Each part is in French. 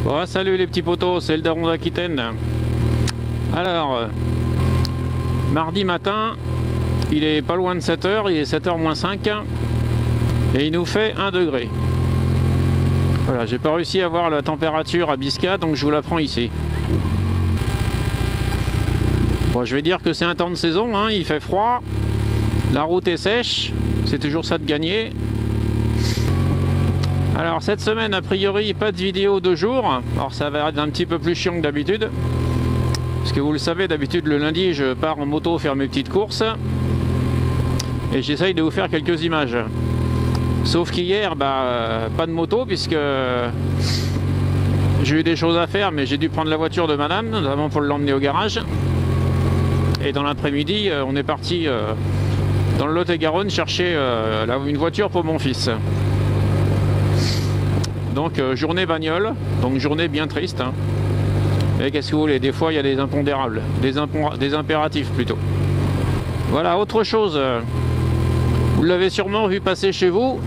Bon, salut les petits potos, c'est le daron d'Aquitaine. Alors, mardi matin, il est pas loin de 7h, il est 7h moins 5 et il nous fait 1 degré. Voilà, j'ai pas réussi à voir la température à Bisca, donc je vous la prends ici. Bon, je vais dire que c'est un temps de saison, hein, il fait froid, la route est sèche, c'est toujours ça de gagner. Alors cette semaine, a priori, pas de vidéo de jour. Alors ça va être un petit peu plus chiant que d'habitude. Parce que vous le savez, d'habitude le lundi, je pars en moto faire mes petites courses. Et j'essaye de vous faire quelques images. Sauf qu'hier, pas de moto, puisque j'ai eu des choses à faire, mais j'ai dû prendre la voiture de madame, notamment pour l'emmener au garage. Et dans l'après-midi, on est parti dans le Lot-et-Garonne chercher une voiture pour mon fils. Donc journée bagnole, donc journée bien triste. Hein. Et qu'est-ce que vous voulez, des fois il y a des impondérables, des impératifs plutôt. Voilà, autre chose, vous l'avez sûrement vu passer chez vous.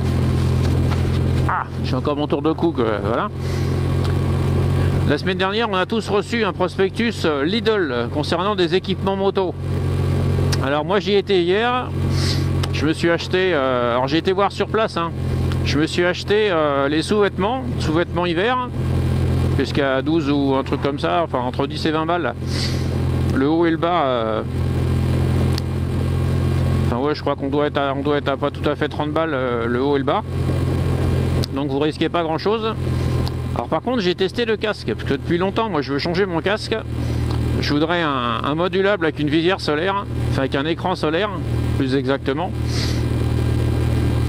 Ah, j'ai encore mon tour de cou, voilà. La semaine dernière, on a tous reçu un prospectus Lidl concernant des équipements moto. Alors moi j'y étais hier, je me suis acheté, alors j'ai été voir sur place, hein. Je me suis acheté les sous-vêtements hiver, jusqu'à 12 ou un truc comme ça, enfin entre 10 et 20 balles. Le haut et le bas, enfin ouais, je crois qu'on doit être à pas tout à fait 30 balles le haut et le bas. Donc vous risquez pas grand chose. Alors par contre j'ai testé le casque, parce que depuis longtemps moi je veux changer mon casque. Je voudrais un modulable avec une visière solaire, enfin avec un écran solaire, plus exactement.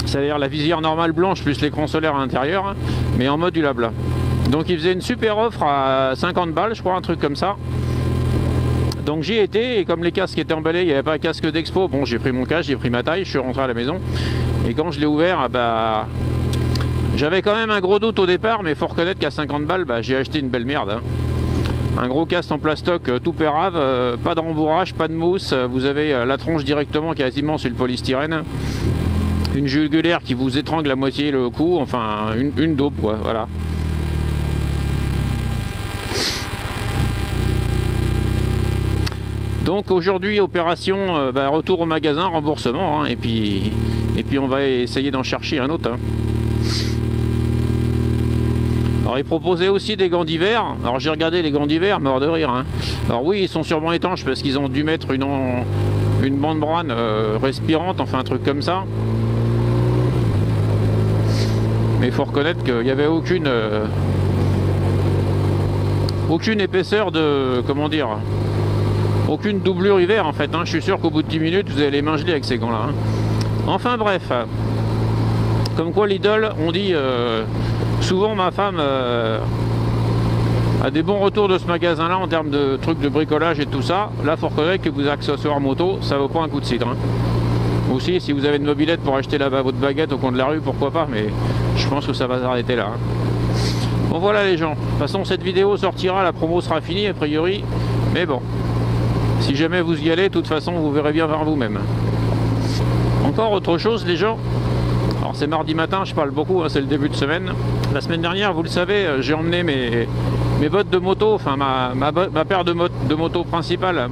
C'est-à-dire la visière normale blanche plus l'écran solaire à l'intérieur, mais en modulable. Donc il faisait une super offre à 50 balles, je crois, un truc comme ça. Donc j'y étais, et comme les casques étaient emballés, il n'y avait pas de casque d'expo, bon j'ai pris mon casque, j'ai pris ma taille, je suis rentré à la maison. Et quand je l'ai ouvert, j'avais quand même un gros doute au départ, mais il faut reconnaître qu'à 50 balles, j'ai acheté une belle merde. Hein. Un gros casque en plastoc tout pérave, pas de rembourrage, pas de mousse, vous avez la tronche directement quasiment sur le polystyrène. Une jugulaire qui vous étrangle à moitié le cou, enfin une dope quoi, voilà. Donc aujourd'hui opération retour au magasin, remboursement, hein, et puis on va essayer d'en chercher un autre. Hein. Alors ils proposaient aussi des gants d'hiver, alors j'ai regardé les gants d'hiver, mort de rire. Hein. Alors oui, ils sont sûrement étanches parce qu'ils ont dû mettre une membrane respirante, enfin un truc comme ça. Mais il faut reconnaître qu'il n'y avait aucune épaisseur de, comment dire, aucune doublure hiver en fait. Hein. Je suis sûr qu'au bout de 10 minutes, vous allez les mains gelées avec ces gants-là. Hein. Enfin bref, comme quoi Lidl, on dit, souvent ma femme a des bons retours de ce magasin-là en termes de trucs de bricolage et tout ça. Là, il faut reconnaître que vos accessoires moto, ça vaut pas un coup de cidre. Hein. Aussi, si vous avez une mobilette pour acheter là-bas votre baguette au coin de la rue, pourquoi pas, mais je pense que ça va s'arrêter là. Hein. Bon voilà les gens, de toute façon cette vidéo sortira, la promo sera finie a priori, mais bon, si jamais vous y allez, de toute façon vous verrez bien par vous-même. Encore autre chose les gens, alors c'est mardi matin, je parle beaucoup, hein, c'est le début de semaine. La semaine dernière, vous le savez, j'ai emmené mes bottes de moto, enfin ma paire de moto principale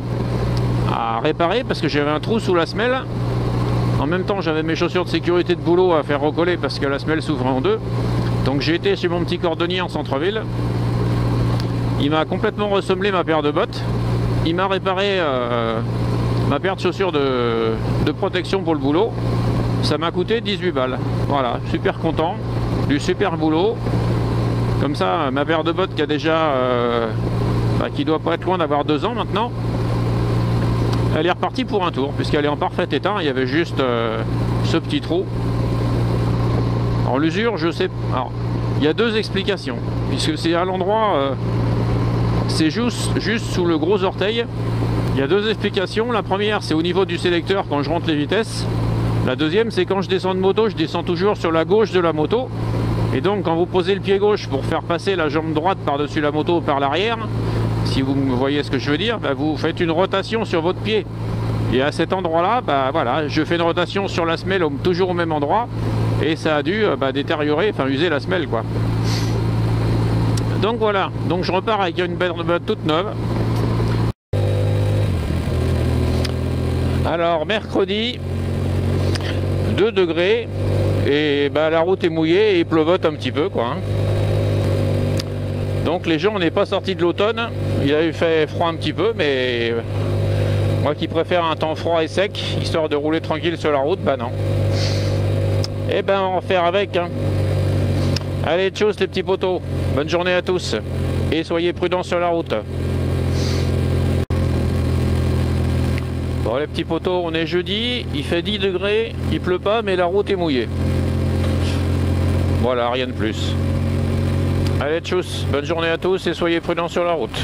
à réparer parce que j'avais un trou sous la semelle. En même temps, j'avais mes chaussures de sécurité de boulot à faire recoller parce que la semelle s'ouvrait en deux. Donc j'ai été chez mon petit cordonnier en centre-ville. Il m'a complètement ressemblé ma paire de bottes. Il m'a réparé ma paire de chaussures de protection pour le boulot. Ça m'a coûté 18 balles. Voilà, super content. Du super boulot. Comme ça, ma paire de bottes qui a déjà... qui doit pas être loin d'avoir 2 ans maintenant. Elle est repartie pour un tour, puisqu'elle est en parfait état. Il y avait juste ce petit trou. Alors l'usure, je sais... Alors, il y a 2 explications. Puisque c'est à l'endroit... c'est juste sous le gros orteil. Il y a 2 explications. La première, c'est au niveau du sélecteur quand je rentre les vitesses. La deuxième, c'est quand je descends de moto, je descends toujours sur la gauche de la moto. Et donc, quand vous posez le pied gauche pour faire passer la jambe droite par-dessus la moto par l'arrière... Si vous voyez ce que je veux dire, vous faites une rotation sur votre pied. Et à cet endroit-là, voilà, je fais une rotation sur la semelle toujours au même endroit. Et ça a dû détériorer, enfin user la semelle quoi. Donc voilà, donc je repars avec une belle toute neuve. Alors mercredi, 2 degrés, et bah, la route est mouillée et il pleuvote un petit peu, quoi. Donc les gens, on n'est pas sorti de l'automne, il avait fait froid un petit peu, mais moi qui préfère un temps froid et sec, histoire de rouler tranquille sur la route, bah non. Et ben on va faire avec, hein. Allez, tchuss les petits potos, bonne journée à tous, et soyez prudents sur la route. Bon les petits potos, on est jeudi, il fait 10 degrés, il pleut pas, mais la route est mouillée. Voilà, rien de plus. Allez, tchuss, bonne journée à tous et soyez prudents sur la route.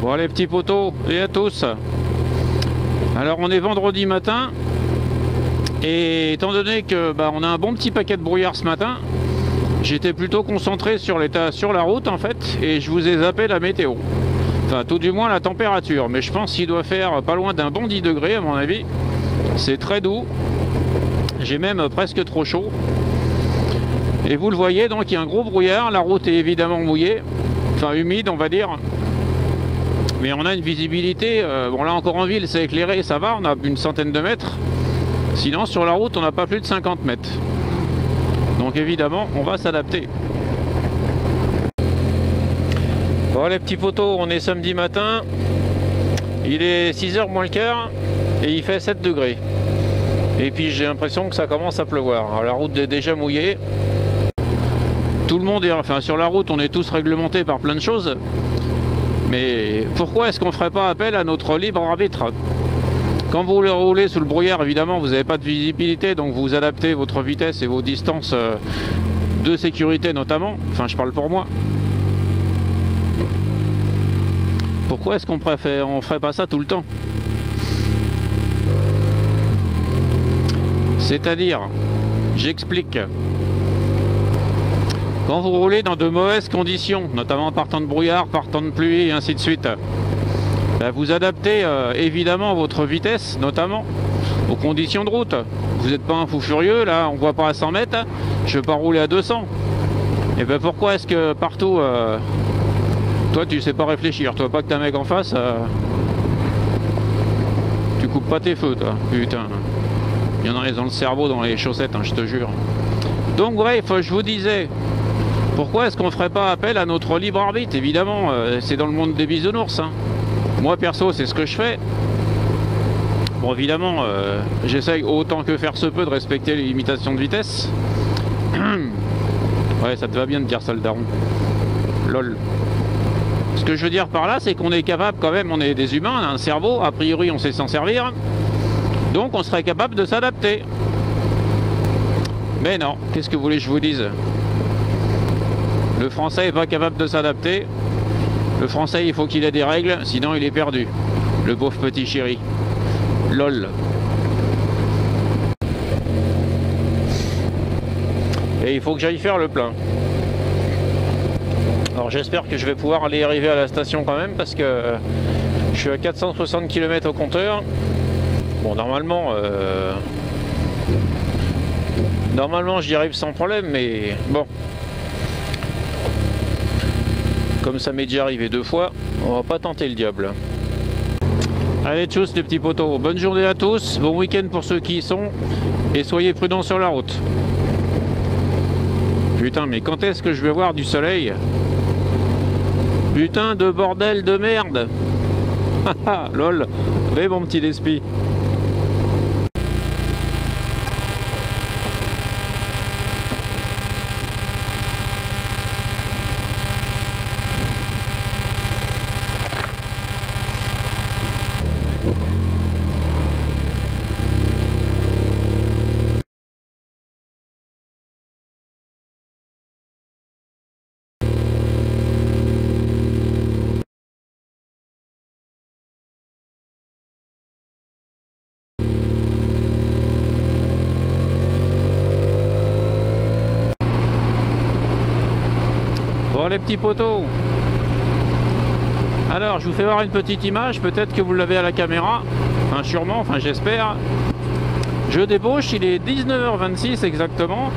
Bon les petits potos et à tous. Alors on est vendredi matin et étant donné que bah, on a un bon petit paquet de brouillard ce matin, j'étais plutôt concentré sur l'état sur la route en fait, et je vous ai zappé la météo. Enfin tout du moins la température, mais je pense qu'il doit faire pas loin d'un bon 10 degrés à mon avis. C'est très doux, j'ai même presque trop chaud. Et vous le voyez, donc il y a un gros brouillard, la route est évidemment mouillée, enfin humide on va dire. Mais on a une visibilité, bon là encore en ville c'est éclairé, ça va, on a une centaine de mètres. Sinon sur la route on n'a pas plus de 50 mètres. Donc évidemment, on va s'adapter. Bon les petits potos, on est samedi matin. Il est 6h moins le quart et il fait 7 degrés. Et puis j'ai l'impression que ça commence à pleuvoir. Alors, la route est déjà mouillée. Tout le monde est, enfin sur la route, on est tous réglementés par plein de choses. Mais pourquoi est-ce qu'on ne ferait pas appel à notre libre arbitre ? Quand vous roulez sous le brouillard, évidemment, vous n'avez pas de visibilité, donc vous adaptez votre vitesse et vos distances de sécurité notamment. Enfin, je parle pour moi. Pourquoi est-ce qu'on ferait pas ça tout le temps? C'est-à-dire, j'explique. Quand vous roulez dans de mauvaises conditions, notamment par temps de brouillard, par temps de pluie et ainsi de suite, vous adaptez évidemment votre vitesse, notamment aux conditions de route. Vous n'êtes pas un fou furieux, là on voit pas à 100 mètres, je veux pas rouler à 200. Et ben pourquoi est-ce que partout, toi tu sais pas réfléchir, toi pas que t'as un mec en face, tu coupes pas tes feux toi, putain. Il y en a dans le cerveau, dans les chaussettes, hein, je te jure. Donc bref, je vous disais, pourquoi est-ce qu'on ferait pas appel à notre libre arbitre? Évidemment, c'est dans le monde des bisounours, hein. Moi perso c'est ce que je fais. Bon évidemment j'essaye autant que faire se peut de respecter les limitations de vitesse. Ouais ça te va bien de dire ça le daron. Lol. Ce que je veux dire par là c'est qu'on est capable quand même, on est des humains, on a un cerveau, a priori on sait s'en servir. Donc on serait capable de s'adapter. Mais non, qu'est-ce que vous voulez que je vous dise? Le français n'est pas capable de s'adapter. Le français, il faut qu'il ait des règles, sinon il est perdu. Le pauvre petit chéri. Lol. Et il faut que j'aille faire le plein. Alors j'espère que je vais pouvoir aller arriver à la station quand même, parce que je suis à 460 km au compteur. Bon, normalement j'y arrive sans problème, mais bon. Comme ça m'est déjà arrivé 2 fois, on va pas tenter le diable. Allez tchuss les petits potos, bonne journée à tous, bon week-end pour ceux qui y sont, et soyez prudents sur la route. Putain, mais quand est-ce que je vais voir du soleil? Putain de bordel de merde. Haha, lol, mais mon petit Lespi. Bon les petits potos, alors je vous fais voir une petite image, peut-être que vous l'avez à la caméra, enfin sûrement, enfin j'espère. Je débauche, il est 19h26 exactement.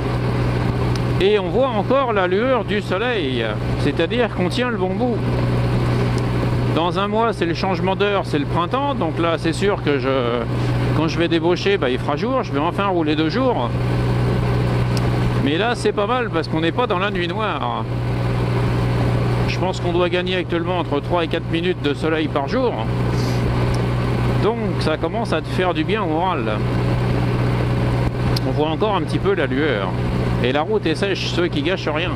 Et on voit encore la lueur du soleil. C'est-à-dire qu'on tient le bon bout. Dans un mois, c'est le changement d'heure, c'est le printemps. Donc là, c'est sûr que quand je vais débaucher, bah, il fera jour. Je vais enfin rouler 2 jours. Mais là, c'est pas mal parce qu'on n'est pas dans la nuit noire. Je pense qu'on doit gagner actuellement entre 3 et 4 minutes de soleil par jour. Donc ça commence à te faire du bien au moral. On voit encore un petit peu la lueur. Et la route est sèche, ceux qui gâchent rien.